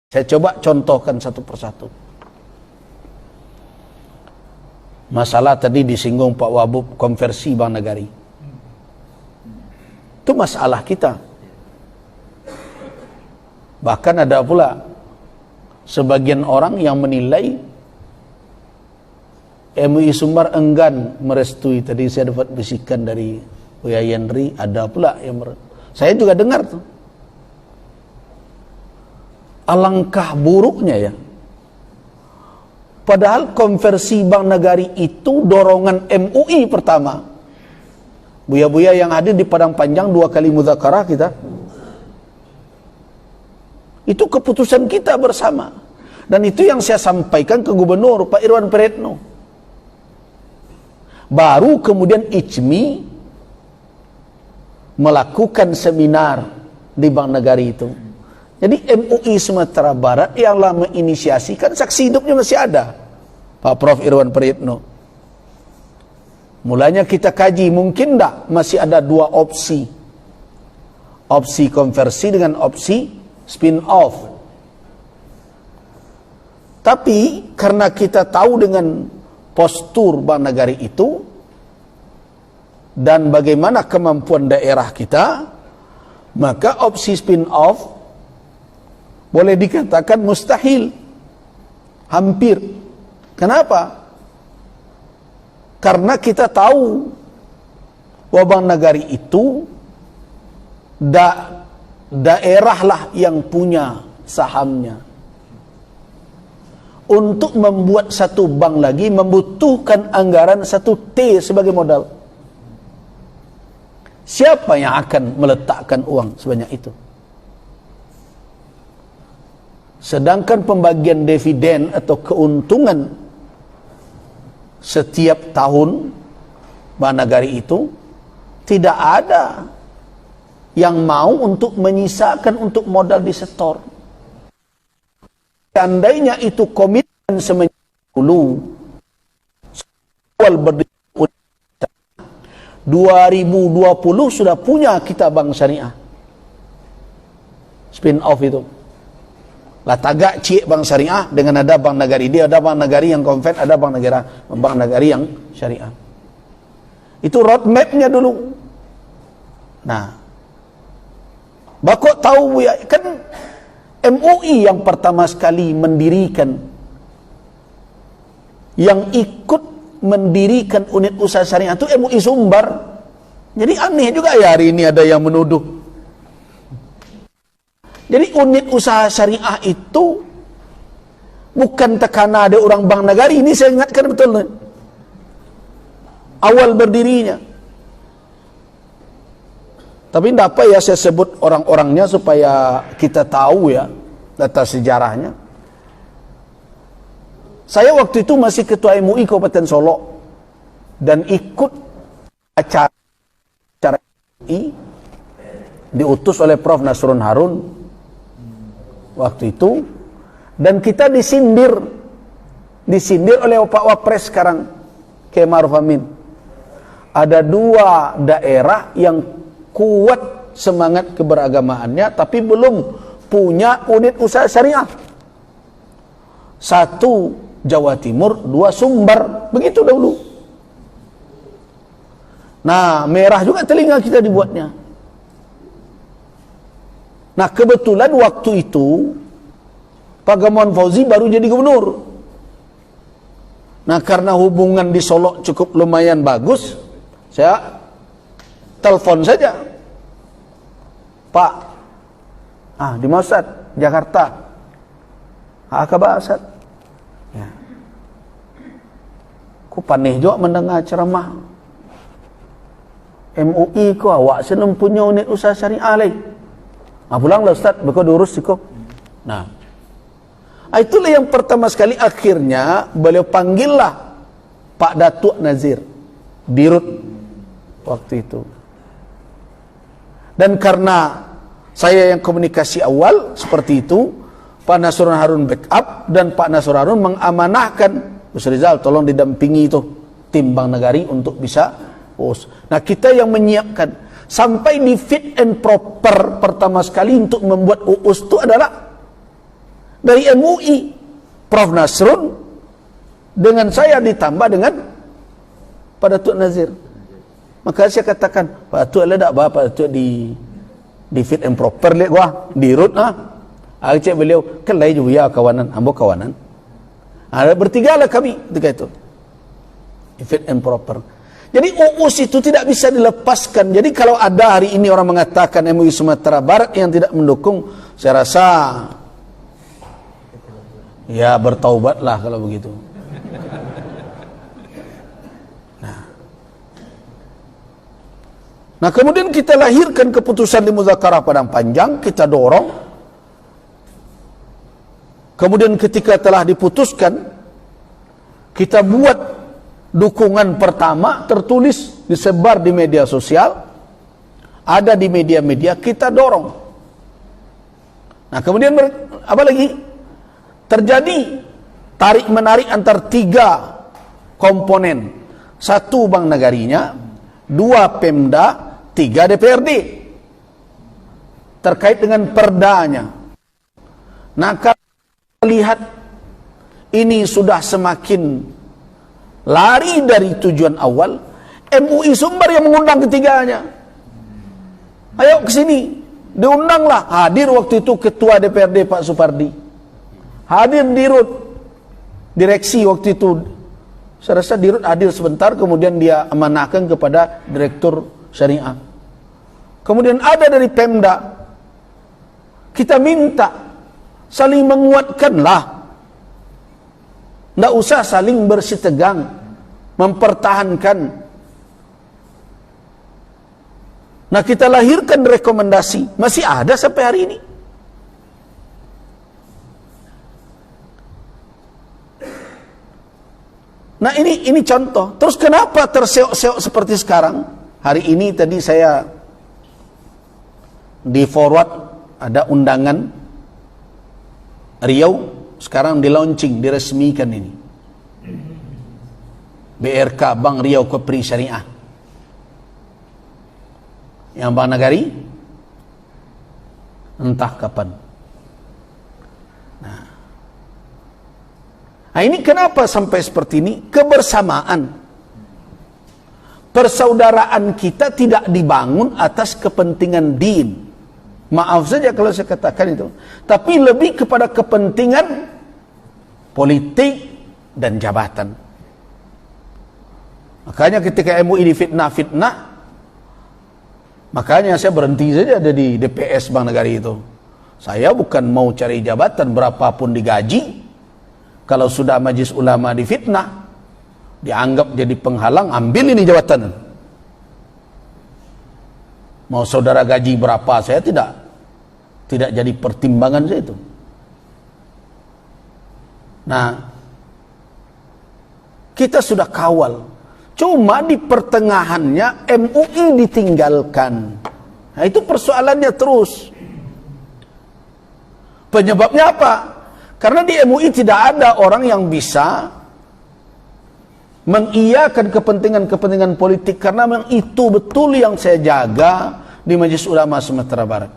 Saya coba contohkan satu persatu. Masalah tadi disinggung Pak Wabub, konversi Bank Nagari. Itu masalah kita. Bahkan ada pula sebagian orang yang menilai MUI Sumbar enggan merestui. Tadi saya dapat bisikan dari Buya Yandri, ada pula yang saya juga dengar tuh. Alangkah buruknya ya. Padahal konversi Bank Nagari itu dorongan MUI pertama. Buya-buya yang hadir di Padang Panjang 2 kali mudzakarah kita. Itu keputusan kita bersama. Dan itu yang saya sampaikan ke Gubernur Pak Irwan Prayitno. Baru kemudian ICMI melakukan seminar di Bank Nagari itu. Jadi MUI Sumatera Barat yang lama menginisiasikan, saksi hidupnya masih ada, Pak Prof. Irwan Prayitno. Mulanya kita kaji, mungkin tak masih ada 2 opsi. Opsi konversi dengan opsi spin-off. Tapi karena kita tahu dengan postur Bank Nagari itu dan bagaimana kemampuan daerah kita, maka opsi spin-off boleh dikatakan mustahil. Hampir. Kenapa? Karena kita tahu bahwa Bank Nagari itu daerahlah yang punya sahamnya. Untuk membuat satu bank lagi membutuhkan anggaran 1 T sebagai modal. Siapa yang akan meletakkan uang sebanyak itu? Sedangkan pembagian dividen atau keuntungan setiap tahun Bank Nagari itu tidak ada yang mau untuk menyisakan untuk modal disetor. Seandainya itu komitmen semenjak dulu awal berdiri 2020 sudah punya kita Bank Syariah spin off itu. Lah tagak cik Bank Syariah dengan ada Bank Nagari. Dia ada Bank Nagari yang konven, ada Bank Nagari yang Syariah. Itu roadmapnya dulu. Nah, bakok tahu ya, kan MUI yang pertama sekali mendirikan, yang ikut mendirikan unit usaha syariah itu MUI Sumbar. Jadi aneh juga ya hari ini ada yang menuduh. Jadi unit usaha syariah itu bukan tekana ada orang Bank Nagari. Ini saya ingatkan betul. Awal berdirinya. Tapi tidak apa ya saya sebut orang-orangnya supaya kita tahu ya data sejarahnya. Saya waktu itu masih ketua MUI Kabupaten Solo dan ikut acara MUI diutus oleh Prof. Nasrun Harun waktu itu, dan kita disindir oleh Pak Wapres sekarang, Kiai Ma'ruf Amin. Ada 2 daerah yang kuat semangat keberagamaannya tapi belum punya unit usaha syariah. 1 Jawa Timur, 2 Sumbar, begitu dahulu. Nah, merah juga telinga kita dibuatnya. Nah, kebetulan waktu itu Pak Gamawan Fauzi baru jadi gubernur. Nah, karena hubungan di Solo cukup lumayan bagus, saya telepon saja. Pak, di Masad, Jakarta. Kabar Asad. Ya. Ku panih juga mendengar ceramah. MUI ku awak senang punya unit usaha syariah lagi. Pulanglah Ustaz, bakal diurus sih kok. Nah, itulah yang pertama sekali akhirnya beliau panggillah Pak Datuk Nazir Dirut waktu itu. Dan karena saya yang komunikasi awal seperti itu, Pak Nasrun Harun backup, dan Pak Nasrun Harun mengamanahkan Gus Rizal tolong didampingi itu tim Bank Nagari untuk bisa urus. Nah, kita yang menyiapkan sampai di fit and proper pertama sekali untuk membuat UUS itu adalah dari MUI, Prof. Nasrun, dengan saya ditambah dengan Pak Datuk Nazir. Maka saya katakan, Pak Datuk ada tak apa, Pak Datuk di fit and proper lihat gua, di root Aku cek beliau, kan lain juga ya kawanan, ambo kawanan. Ada bertiga lah kami ketika itu. Fit and proper. Jadi UUS itu tidak bisa dilepaskan. Jadi kalau ada hari ini orang mengatakan MUI Sumatera Barat yang tidak mendukung, saya rasa ya bertaubatlah kalau begitu. Nah kemudian kita lahirkan keputusan di Muzakarah Padang Panjang, kita dorong. Kemudian ketika telah diputuskan, kita buat dukungan pertama, tertulis, disebar di media sosial, ada di media-media, kita dorong. Nah kemudian apa lagi? Terjadi tarik-menarik antar tiga komponen. Satu Bank Negarinya, dua Pemda, tiga DPRD. Terkait dengan perdanya. Nah kalau lihat ini sudah semakin lari dari tujuan awal, MUI Sumbar yang mengundang ketiganya. Ayo ke sini, diundanglah. Hadir waktu itu Ketua DPRD Pak Supardi. Hadir di RUT direksi waktu itu. Saya rasa di RUT hadir sebentar, kemudian dia amanahkan kepada Direktur Syariah. Kemudian ada dari Pemda. Kita minta saling menguatkanlah. Tidak usah saling bersitegang, mempertahankan. Nah kita lahirkan rekomendasi, masih ada sampai hari ini. Nah ini contoh. Terus kenapa terseok-seok seperti sekarang? Hari ini tadi saya di forward ada undangan Riau, sekarang di launching, diresmikan ini. BRK Bank Riau Kepri Syariah. Yang Bank Nagari entah kapan. Nah ini kenapa sampai seperti ini? Kebersamaan, persaudaraan kita tidak dibangun atas kepentingan din. Maaf saja kalau saya katakan itu, tapi lebih kepada kepentingan politik dan jabatan. Makanya ketika MUI difitnah-fitnah, makanya saya berhenti saja ada di DPS Bank Negari itu. Saya bukan mau cari jabatan berapapun digaji. Kalau sudah Majelis Ulama difitnah, dianggap jadi penghalang, ambil ini jabatan. Mau saudara gaji berapa, saya tidak jadi pertimbangan saya itu. Nah, kita sudah kawal. Cuma di pertengahannya MUI ditinggalkan. Nah, itu persoalannya terus. Penyebabnya apa? Karena di MUI tidak ada orang yang bisa mengiyakan kepentingan-kepentingan politik, karena memang itu betul yang saya jaga di Majelis Ulama Sumatera Barat.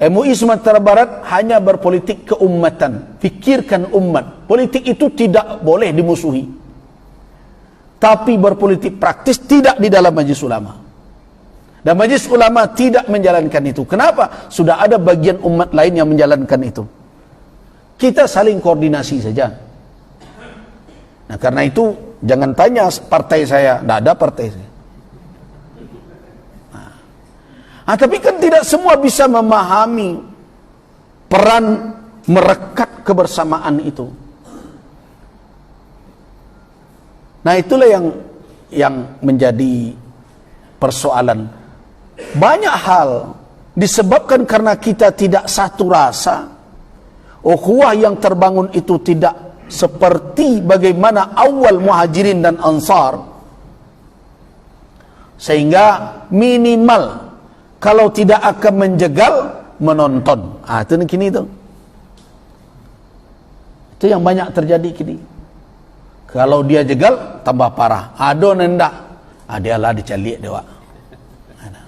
MUI Sumatera Barat hanya berpolitik keumatan, fikirkan umat. Politik itu tidak boleh dimusuhi. Tapi berpolitik praktis tidak di dalam Majelis Ulama. Dan Majelis Ulama tidak menjalankan itu. Kenapa? Sudah ada bagian umat lain yang menjalankan itu. Kita saling koordinasi saja. Nah karena itu jangan tanya partai saya, tidak ada partai saya. Nah, tapi kan tidak semua bisa memahami peran merekat kebersamaan itu. Nah itulah yang menjadi persoalan. Banyak hal disebabkan karena kita tidak satu rasa. Ukhuwah yang terbangun itu tidak seperti bagaimana awal Muhajirin dan Ansar, sehingga minimal kalau tidak akan menjegal, menonton. Itu kini itu. Itu yang banyak terjadi kini. Kalau dia jegal, tambah parah. Ado nendak. Dia lah dicalik dewa.